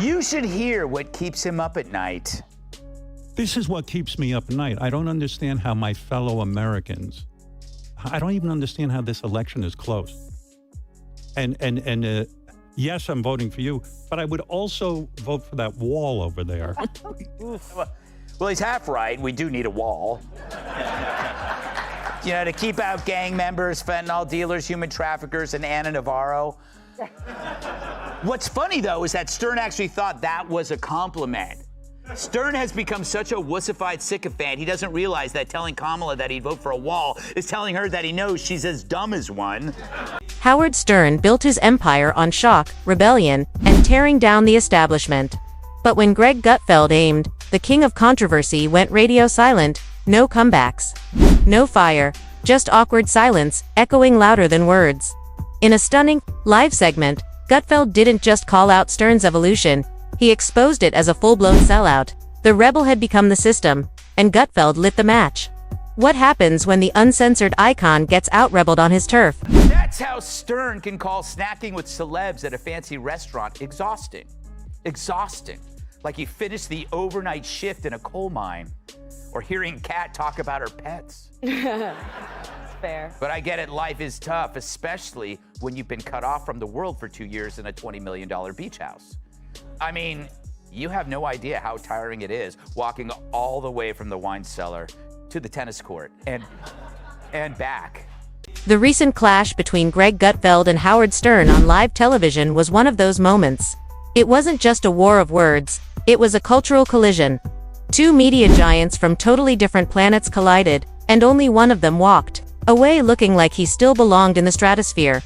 You should hear what keeps him up at night. This is what keeps me up at night. I don't understand how my fellow Americans, I don't even understand how this election is close. And yes, I'm voting for you, but I would also vote for that wall over there. Well, he's half right. We do need a wall. You know, to keep out gang members, fentanyl dealers, human traffickers, and Anna Navarro. What's funny, though, is that Stern actually thought that was a compliment. Stern has become such a wussified sycophant, he doesn't realize that telling Kamala that he'd vote for a wall is telling her that he knows she's as dumb as one. Howard Stern built his empire on shock, rebellion, and tearing down the establishment. But when Greg Gutfeld aimed, the king of controversy went radio silent. No comebacks. No fire. Just awkward silence, echoing louder than words. In a stunning, live segment, Gutfeld didn't just call out Stern's evolution, he exposed it as a full-blown sellout. The rebel had become the system, and Gutfeld lit the match. What happens when the uncensored icon gets out-rebelled on his turf? That's how Stern can call snacking with celebs at a fancy restaurant exhausting. Exhausting. Like he finished the overnight shift in a coal mine. Or hearing Kat talk about her pets. Fair. But I get it, life is tough, especially when you've been cut off from the world for 2 years in a $20 million beach house. I mean, you have no idea how tiring it is walking all the way from the wine cellar to the tennis court and back. The recent clash between Greg Gutfeld and Howard Stern on live television was one of those moments. It wasn't just a war of words, it was a cultural collision. Two media giants from totally different planets collided, and only one of them walked away looking like he still belonged in the stratosphere.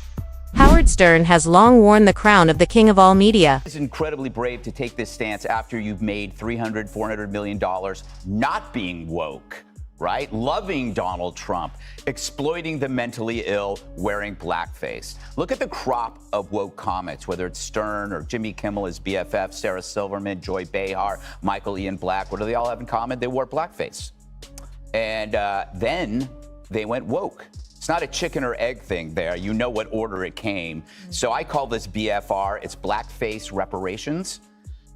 Howard Stern has long worn the crown of the king of all media. It's incredibly brave to take this stance after you've made $300, $400 million not being woke, right? Loving Donald Trump, exploiting the mentally ill, wearing blackface. Look at the crop of woke comments, whether it's Stern or Jimmy Kimmel, his BFF, Sarah Silverman, Joy Behar, Michael Ian Black. What do they all have in common? They wore blackface. And then they went woke. It's not a chicken or egg thing there. You know what order it came. So I call this BFR. It's blackface reparations.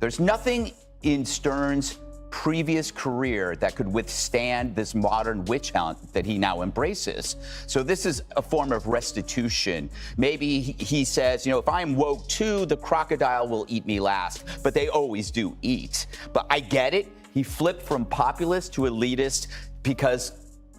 There's nothing in Stern's previous career that could withstand this modern witch hunt that he now embraces. So this is a form of restitution. Maybe he says, you know, if I'm woke too, the crocodile will eat me last. But they always do eat. But I get it. He flipped from populist to elitist because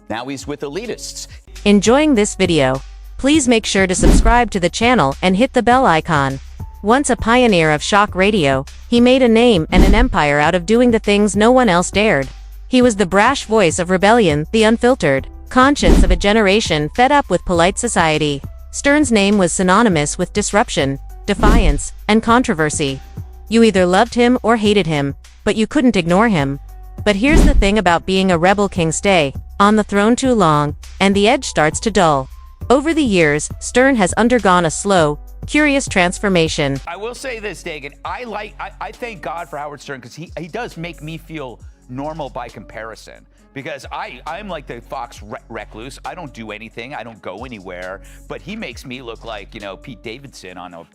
now he's with elitists. Enjoying this video? Please make sure to subscribe to the channel and hit the bell icon. Once a pioneer of shock radio, he made a name and an empire out of doing the things no one else dared. He was the brash voice of rebellion, the unfiltered conscience of a generation fed up with polite society. Stern's name was synonymous with disruption, defiance, and controversy. You either loved him or hated him, but you couldn't ignore him. But here's the thing about being a rebel king: stay on the throne too long, and the edge starts to dull. Over the years, Stern has undergone a slow, curious transformation. I will say this, Dagan. I thank God for Howard Stern because he does make me feel normal by comparison. Because I'm like the Fox recluse. I don't do anything. I don't go anywhere. But he makes me look like, you know, Pete Davidson on a...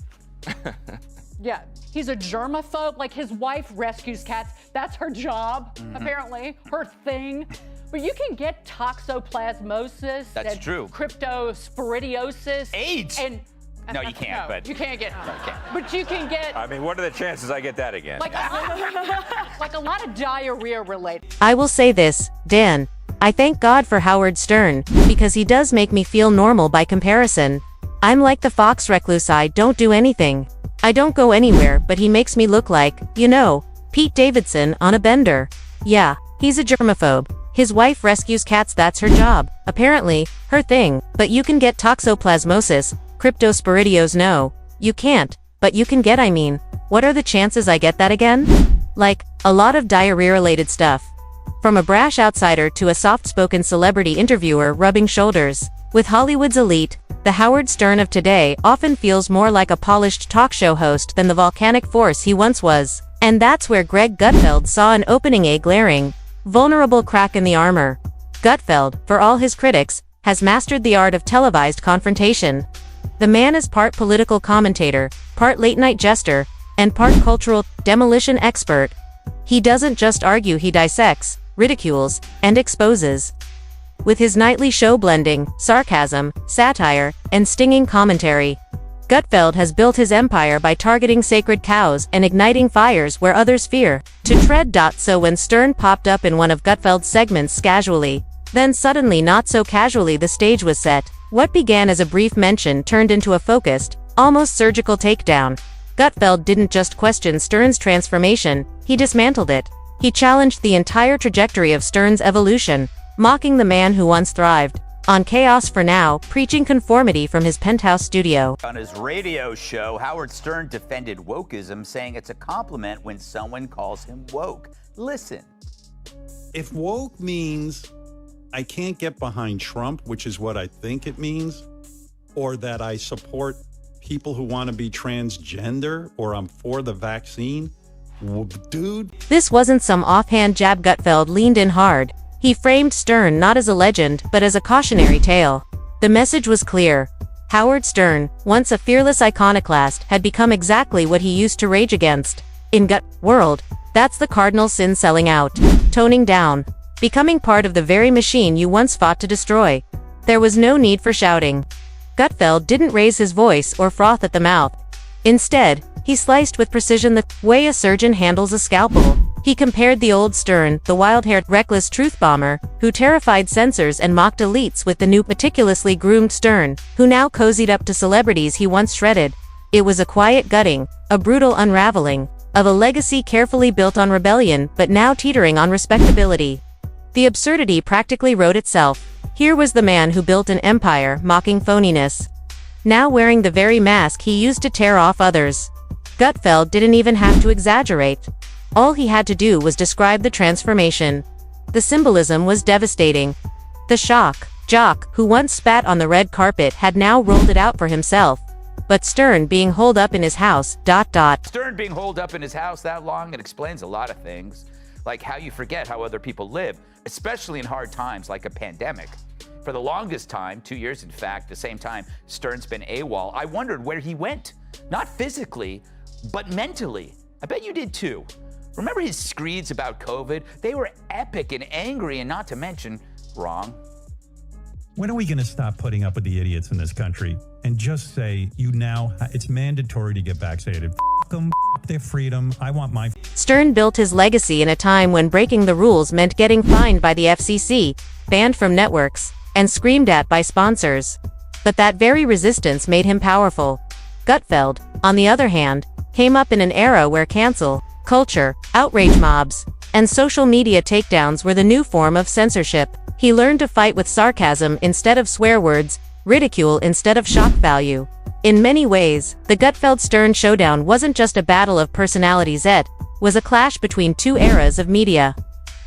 Yeah, he's a germaphobe. Like, his wife rescues cats. That's her job, apparently, her thing. But you can get toxoplasmosis. That's and true. Cryptosporidiosis. AIDS. And no, you can't. No, but you can't get. No, you can't. But you can get. I mean, what are the chances I get that again? Like a lot of diarrhea related. I will say this, Dan. I thank God for Howard Stern, because he does make me feel normal by comparison. I'm like the Fox recluse. I don't do anything. I don't go anywhere, but he makes me look like, you know, Pete Davidson on a bender. Yeah, he's a germaphobe. His wife rescues cats. That's her job. Apparently, her thing. But you can get toxoplasmosis, cryptosporidios. No, you can't. But you can get, what are the chances I get that again? Like, a lot of diarrhea-related stuff. From a brash outsider to a soft-spoken celebrity interviewer rubbing shoulders with Hollywood's elite, the Howard Stern of today often feels more like a polished talk show host than the volcanic force he once was. And that's where Greg Gutfeld saw an opening, a glaring, vulnerable crack in the armor. Gutfeld, for all his critics, has mastered the art of televised confrontation. The man is part political commentator, part late-night jester, and part cultural demolition expert. He doesn't just argue, he dissects, ridicules, and exposes. With his nightly show blending sarcasm, satire, and stinging commentary, Gutfeld has built his empire by targeting sacred cows and igniting fires where others fear to tread. So when Stern popped up in one of Gutfeld's segments casually, then suddenly not so casually, the stage was set. What began as a brief mention turned into a focused, almost surgical takedown. Gutfeld didn't just question Stern's transformation, he dismantled it. He challenged the entire trajectory of Stern's evolution, mocking the man who once thrived on chaos for now, preaching conformity from his penthouse studio. On his radio show, Howard Stern defended wokeism, saying it's a compliment when someone calls him woke. Listen. If woke means I can't get behind Trump, which is what I think it means, or that I support people who want to be transgender, or I'm for the vaccine, dude. This wasn't some offhand jab. Gutfeld leaned in hard. He framed Stern not as a legend, but as a cautionary tale. The message was clear. Howard Stern, once a fearless iconoclast, had become exactly what he used to rage against. In Gut world, that's the cardinal sin: selling out, toning down, becoming part of the very machine you once fought to destroy. There was no need for shouting. Gutfeld didn't raise his voice or froth at the mouth. Instead, he sliced with precision the way a surgeon handles a scalpel. He compared the old Stern, the wild-haired, reckless truth bomber, who terrified censors and mocked elites, with the new, meticulously groomed Stern, who now cozied up to celebrities he once shredded. It was a quiet gutting, a brutal unraveling, of a legacy carefully built on rebellion, but now teetering on respectability. The absurdity practically wrote itself. Here was the man who built an empire, mocking phoniness, now wearing the very mask he used to tear off others. Gutfeld didn't even have to exaggerate. All he had to do was describe the transformation. The symbolism was devastating. The jock, who once spat on the red carpet, had now rolled it out for himself. But Stern being holed up in his house, Stern being holed up in his house that long, it explains a lot of things, like how you forget how other people live, especially in hard times like a pandemic. For the longest time, 2 years in fact, the same time Stern's been AWOL, I wondered where he went. Not physically, but mentally. I bet you did too. Remember his screeds about COVID? They were epic and angry, and not to mention wrong. When are we going to stop putting up with the idiots in this country and just say, it's mandatory to get vaccinated? F them, f their freedom. I want my. Stern built his legacy in a time when breaking the rules meant getting fined by the FCC, banned from networks, and screamed at by sponsors. But that very resistance made him powerful. Gutfeld, on the other hand, came up in an era where cancel culture, outrage mobs, and social media takedowns were the new form of censorship. He learned to fight with sarcasm instead of swear words, ridicule instead of shock value. In many ways, the Gutfeld-Stern showdown wasn't just a battle of personalities, it was a clash between two eras of media.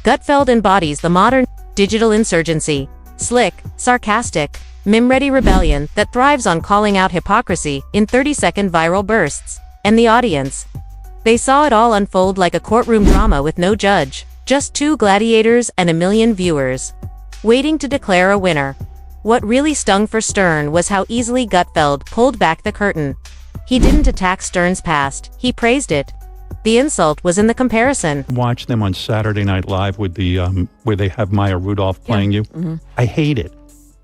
Gutfeld embodies the modern digital insurgency, slick, sarcastic, meme-ready rebellion that thrives on calling out hypocrisy in 30-second viral bursts. And the audience, they saw it all unfold like a courtroom drama with no judge, just two gladiators and a million viewers, waiting to declare a winner. What really stung for Stern was how easily Gutfeld pulled back the curtain. He didn't attack Stern's past, he praised it. The insult was in the comparison. Watch them on Saturday Night Live with the where they have Maya Rudolph playing you. Mm-hmm. I hate it.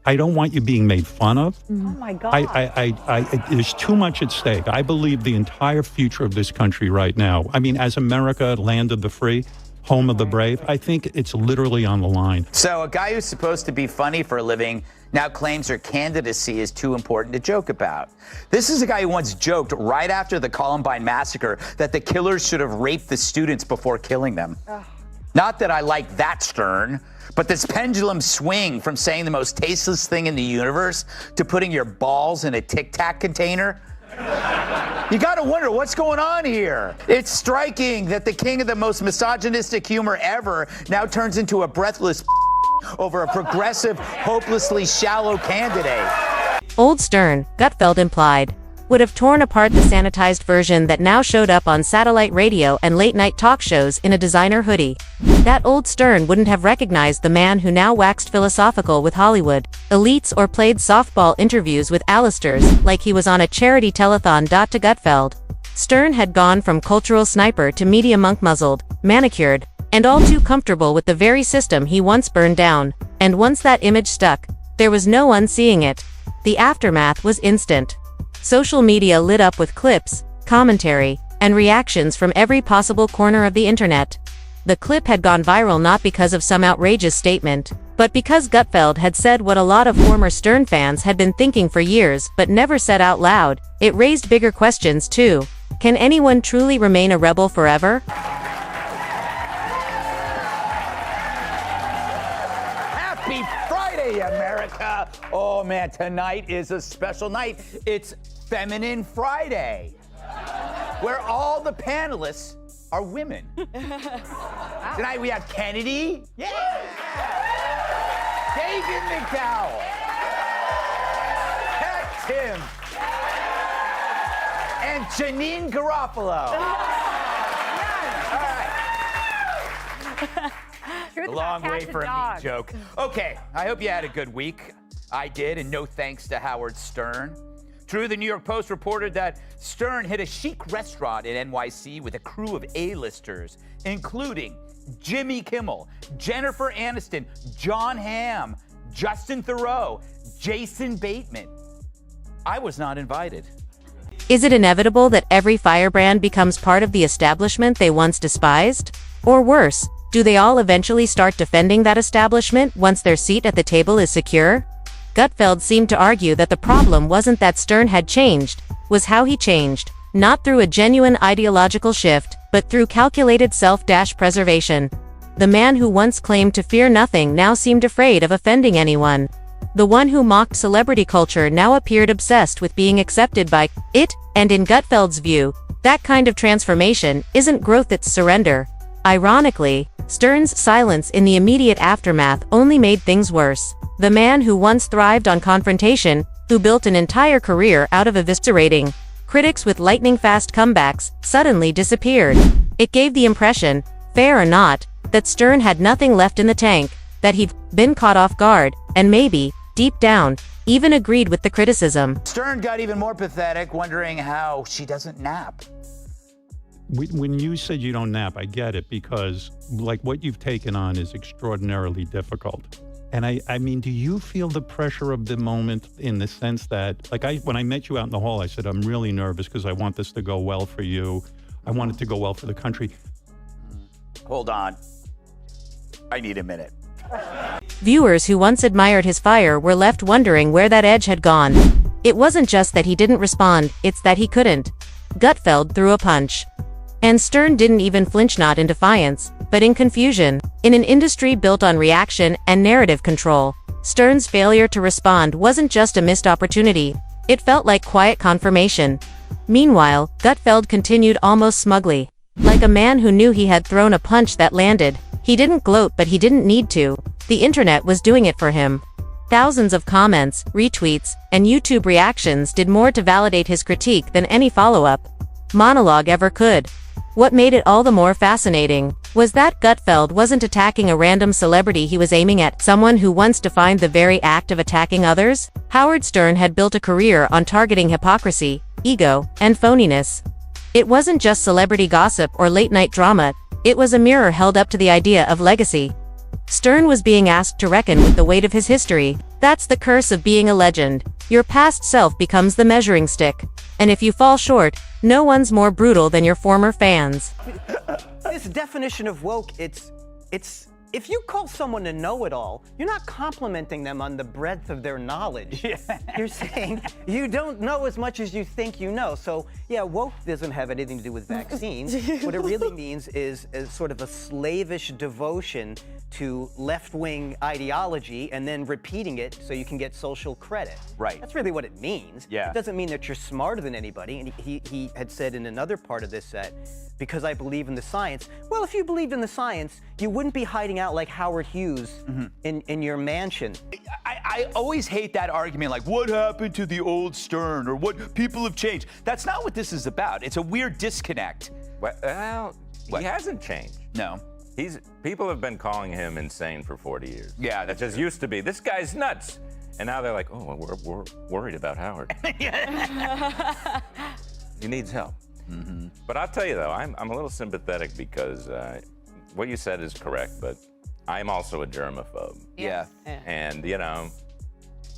I don't want you being made fun of. Mm-hmm. Oh my God. There's too much at stake. I believe the entire future of this country right now, I mean, as America, land of the free, home of the brave, I think it's literally on the line. So a guy who's supposed to be funny for a living now claims her candidacy is too important to joke about. This is a guy who once joked right after the Columbine massacre that the killers should have raped the students before killing them. Ugh. Not that I like that Stern, but this pendulum swing from saying the most tasteless thing in the universe to putting your balls in a Tic Tac container. You gotta wonder what's going on here. It's striking that the king of the most misogynistic humor ever now turns into a breathless over a progressive, hopelessly shallow candidate. Old Stern, Gutfeld implied, would have torn apart the sanitized version that now showed up on satellite radio and late-night talk shows in a designer hoodie. That old Stern wouldn't have recognized the man who now waxed philosophical with Hollywood elites or played softball interviews with Alisters like he was on a charity telethon. To Gutfeld, Stern had gone from cultural sniper to media monk muzzled, manicured, and all too comfortable with the very system he once burned down. And once that image stuck, there was no unseeing it. The aftermath was instant. Social media lit up with clips, commentary, and reactions from every possible corner of the internet. The clip had gone viral not because of some outrageous statement, but because Gutfeld had said what a lot of former Stern fans had been thinking for years but never said out loud. It raised bigger questions too. Can anyone truly remain a rebel forever? Happy Friday, America! Oh man, tonight is a special night. It's Feminine Friday, where all the panelists are women. Tonight we have Kennedy. Yeah! David McDowell. Pat Tim. And Janine Garofalo. All right. A long way for a meat joke. Okay, I hope you had a good week. I did, and no thanks to Howard Stern. True, the New York Post reported that Stern hit a chic restaurant in NYC with a crew of A-listers, including Jimmy Kimmel, Jennifer Aniston, Jon Hamm, Justin Theroux, Jason Bateman. I was not invited. Is it inevitable that every firebrand becomes part of the establishment they once despised? Or worse, do they all eventually start defending that establishment once their seat at the table is secure? Gutfeld seemed to argue that the problem wasn't that Stern had changed, was how he changed, not through a genuine ideological shift, but through calculated self-preservation. The man who once claimed to fear nothing now seemed afraid of offending anyone. The one who mocked celebrity culture now appeared obsessed with being accepted by it, and in Gutfeld's view, that kind of transformation isn't growth, it's surrender. Ironically, Stern's silence in the immediate aftermath only made things worse. The man who once thrived on confrontation, who built an entire career out of eviscerating critics with lightning-fast comebacks, suddenly disappeared. It gave the impression, fair or not, that Stern had nothing left in the tank, that he'd been caught off guard, and maybe, deep down, even agreed with the criticism. Stern got even more pathetic, wondering how she doesn't nap. When you said you don't nap, I get it, because like what you've taken on is extraordinarily difficult. And I mean, do you feel the pressure of the moment in the sense that, like when I met you out in the hall, I said, I'm really nervous because I want this to go well for you. I want it to go well for the country. Hold on. I need a minute. Viewers who once admired his fire were left wondering where that edge had gone. It wasn't just that he didn't respond, it's that he couldn't. Gutfeld threw a punch. And Stern didn't even flinch, not in defiance, but in confusion. In an industry built on reaction and narrative control, Stern's failure to respond wasn't just a missed opportunity, it felt like quiet confirmation. Meanwhile, Gutfeld continued almost smugly. Like a man who knew he had thrown a punch that landed, he didn't gloat, but he didn't need to. The internet was doing it for him. Thousands of comments, retweets, and YouTube reactions did more to validate his critique than any follow-up monologue ever could. What made it all the more fascinating was that Gutfeld wasn't attacking a random celebrity, he was aiming at someone who once defined the very act of attacking others. Howard Stern had built a career on targeting hypocrisy, ego, and phoniness. It wasn't just celebrity gossip or late-night drama, it was a mirror held up to the idea of legacy. Stern was being asked to reckon with the weight of his history. That's the curse of being a legend. Your past self becomes the measuring stick. And if you fall short, no one's more brutal than your former fans. This definition of woke, it's if you call someone a know-it-all, you're not complimenting them on the breadth of their knowledge. Yeah. You're saying you don't know as much as you think you know. So yeah, woke doesn't have anything to do with vaccines. What it really means is sort of a slavish devotion to left-wing ideology and then repeating it so you can get social credit. Right. That's really what it means. Yeah. It doesn't mean that you're smarter than anybody. And he had said in another part of this set, because I believe in the science. Well, if you believed in the science, you wouldn't be hiding out like Howard Hughes in your mansion. I always hate that argument, like, what happened to the old Stern, or what people have changed. That's not what this is about. It's a weird disconnect. Well, he hasn't changed. No. People have been calling him insane for 40 years. Yeah, that just used to be, this guy's nuts. And now they're like, oh, we're worried about Howard. He needs help. But I'll tell you though, I'm a little sympathetic because what you said is correct, but I'm also a germaphobe. Yeah. And, you know,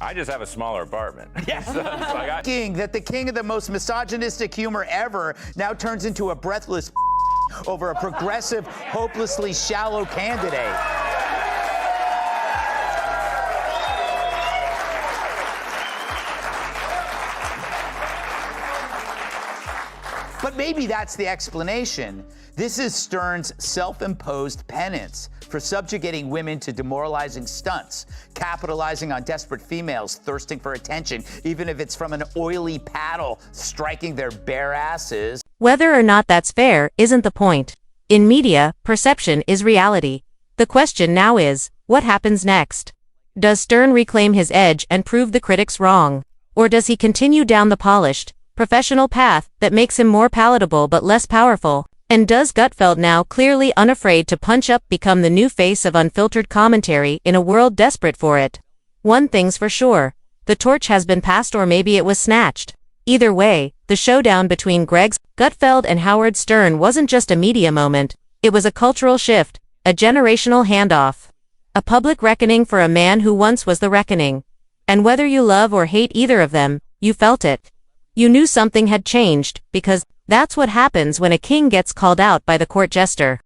I just have a smaller apartment. Yeah. So it's like That the king of the most misogynistic humor ever now turns into a breathless over a progressive, hopelessly shallow candidate. But maybe that's the explanation. This is Stern's self-imposed penance for subjugating women to demoralizing stunts, capitalizing on desperate females thirsting for attention, even if it's from an oily paddle striking their bare asses. Whether or not that's fair isn't the point. In media, perception is reality. The question now is, what happens next? Does Stern reclaim his edge and prove the critics wrong? Or does he continue down the polished, professional path that makes him more palatable but less powerful? And does Gutfeld, now clearly unafraid to punch up, become the new face of unfiltered commentary in a world desperate for it? One thing's for sure, the torch has been passed, or maybe it was snatched. Either way, the showdown between Gutfeld and Howard Stern wasn't just a media moment, it was a cultural shift, a generational handoff. A public reckoning for a man who once was the reckoning. And whether you love or hate either of them, you felt it. You knew something had changed, because that's what happens when a king gets called out by the court jester.